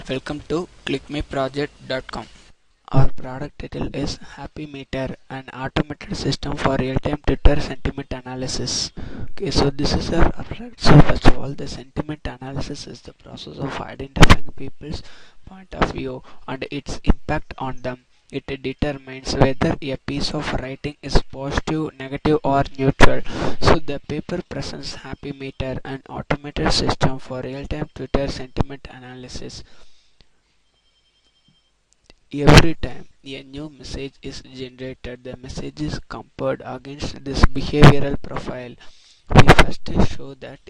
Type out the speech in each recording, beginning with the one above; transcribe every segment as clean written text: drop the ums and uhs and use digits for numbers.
Welcome to clickmeproject.com. Our product title is HappyMeter, an automated system for real-time Twitter sentiment analysis. Okay, so this is our product. So first of all, the sentiment analysis is the process of identifying people's point of view and its impact on them. It determines whether a piece of writing is positive, negative, or neutral. So the paper presents HappyMeter, an automated system for real-time Twitter sentiment analysis. Every time a new message is generated, the message is compared against this behavioral profile. We first show that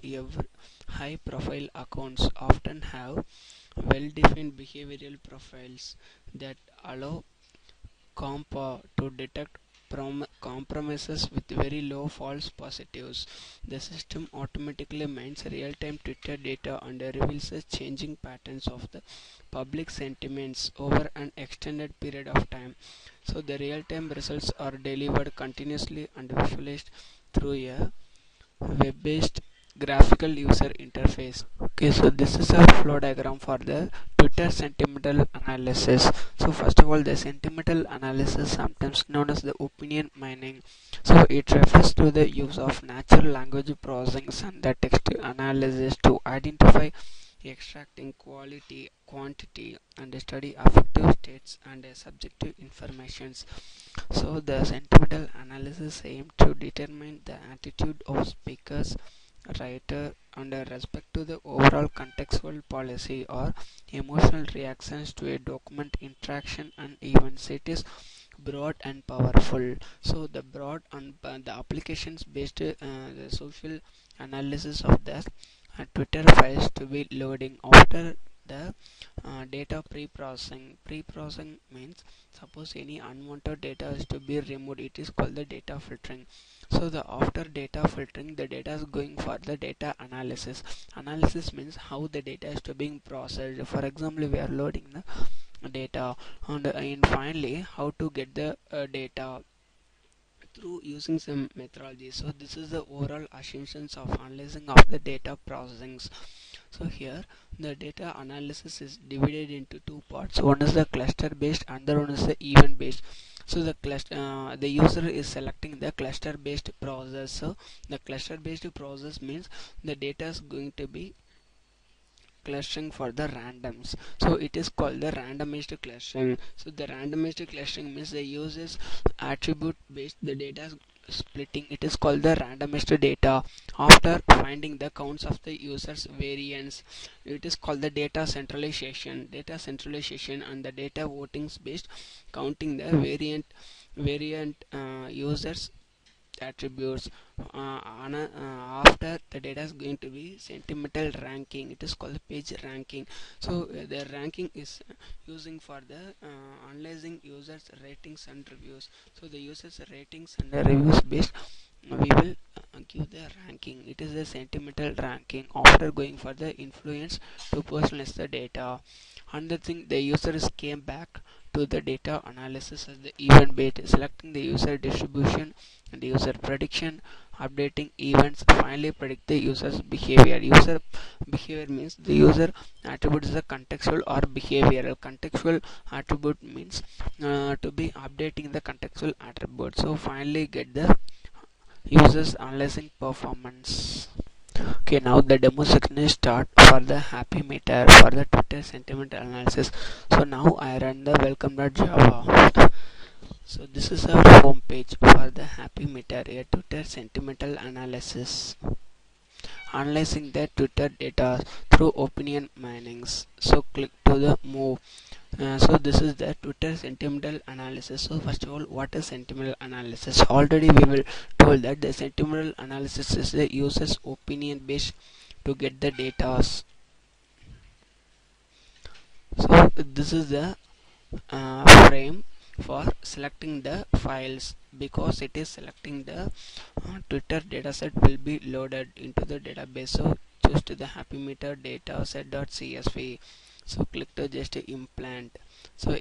high profile accounts often have well-defined behavioral profiles that allow compa to detect compromises with very low false positives. The system automatically mines real-time Twitter data and reveals the changing patterns of the public sentiments over an extended period of time. So the real-time results are delivered continuously and visualized through a web-based graphical user interface. Okay, so this is a flow diagram for the Twitter sentimental analysis. So first of all, the sentimental analysis, sometimes known as the opinion mining. So it refers to the use of natural language processing and the text analysis to identify, extracting quality, quantity, and study affective states and subjective informations. So the sentimental analysis aims to determine the attitude of speakers, writer, and respect to the overall contextual policy or emotional reactions to a document, interaction, and events. It is broad and powerful. So the broad and the applications based the social analysis of the Twitter files to be loading after the data pre-processing. Pre-processing means suppose any unwanted data is to be removed, it is called the data filtering. So the after data filtering, the data is going for the data analysis. Analysis means how the data is to being processed. For example, we are loading the data, and finally how to get the data through using some methodology. So this is the overall assumptions of analyzing of the data processings. So here the data analysis is divided into two parts. One is the cluster based, another one is the event based. So the cluster, the user is selecting the cluster based process. So the cluster based process means the data is going to be clustering for the randoms. So it is called the randomized clustering. So the randomized clustering means the user's attribute based the data splitting. It is called the randomized data. After finding the counts of the users variance, it is called the data centralization. Data centralization and the data votings based counting the variant users attributes. After the data is going to be sentimental ranking, it is called page ranking. So the ranking is using for the analyzing users ratings and reviews. So the users ratings and the reviews based we will give the ranking. It is the sentimental ranking after going for the influence to personalize the data. Another thing, the users came back to the data analysis as the event based, selecting the user distribution and user prediction, updating events, finally predict the user's behavior. User behavior means the user attribute is a contextual or behavioral. Contextual attribute means to be updating the contextual attribute. So finally get the users analyzing performance. Okay, now the demo section is start for the HappyMeter for the Twitter sentiment analysis. So now I run the welcome.java. So this is our home page for the HappyMeter, a Twitter sentimental analysis, analyzing the Twitter data through opinion minings. So click to the move. So this is the Twitter sentimental analysis. So first of all, what is sentimental analysis? Already we will told that the sentimental analysis is the user's opinion based to get the data. So this is the frame for selecting the files, because it is selecting the Twitter dataset will be loaded into the database. So choose to the HappyMeter dataset.csv. So click to just implant. So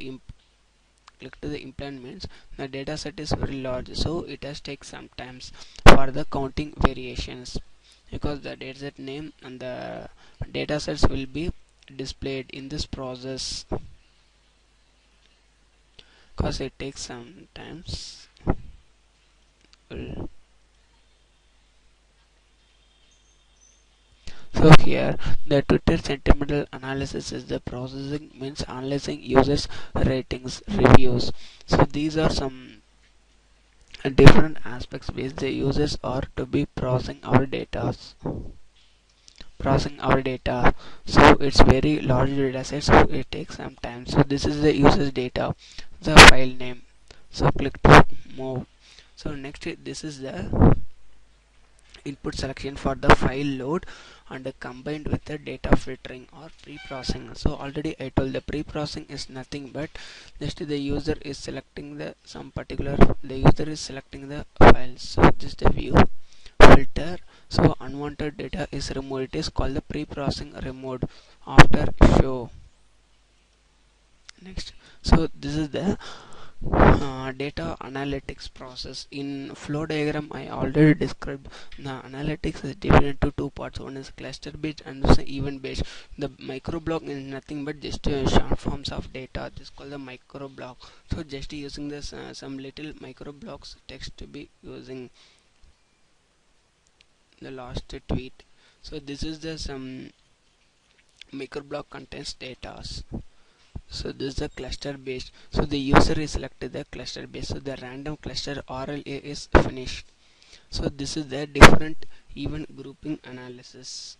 click to the implant means the dataset is very large, so it has take some times for the counting variations, because the dataset name and the datasets will be displayed in this process, because it takes some times. So here the Twitter sentimental analysis is the processing, means analyzing users ratings, reviews. So these are some different aspects which the users are to be processing our data. So it's very large data set, so it takes some time. So this is the user's data, the file name. So click to move. So next this is the input selection for the file load and combined with the data filtering or pre-processing. So already I told the pre-processing is nothing but just the user is selecting the files. So just the view filter, so unwanted data is removed. It is called the pre-processing removed after show. Next, so this is the data analytics process. In flow diagram I already described the analytics is divided into two parts. One is cluster based and this is event based. The micro block is nothing but just short forms of data. This is called the micro block. So just using this some little micro blocks text to be using the last tweet. So this is the some micro block contains data. So this is the cluster based. So the user is selected the cluster based. So the random cluster RLA is finished. So this is the different event grouping analysis.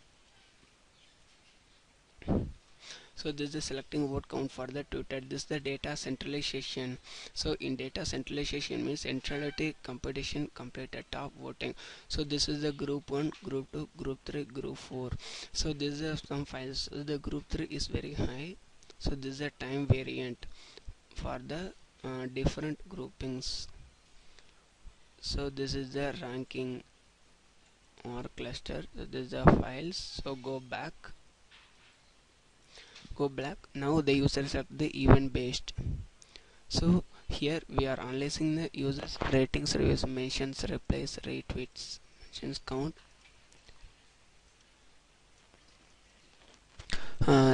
So this is the selecting vote count for the Twitter. This is the data centralization. So in data centralization means centrality, competition, completed, top voting. So this is the group 1, group 2, group 3, group 4. So this is some files. So the group 3 is very high. So this is a time variant for the different groupings. So this is the ranking or cluster. So this is the files. So go back. Now the user select the event based. So here we are analyzing the users ratings, reviews, mentions, replies, retweets, mentions count.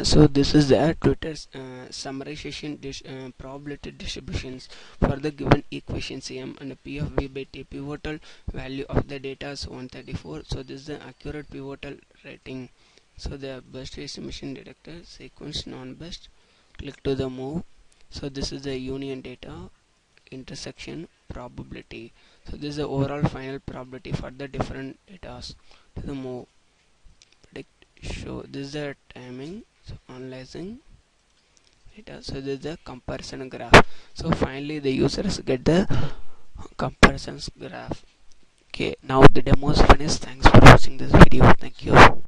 So this is the Twitter's summarization probability distributions for the given equation CM and P of V by T. Pivotal value of the data is 134. So this is the accurate pivotal rating. So the best estimation detector, sequence, non-best. Click to the move. So this is the union data, intersection, probability. So this is the overall final probability for the different data. To the move. Show this is the timing. So analyzing data. So this is the comparison graph. So finally the users get the comparisons graph. Okay, now the demo is finished. Thanks for watching this video. Thank you.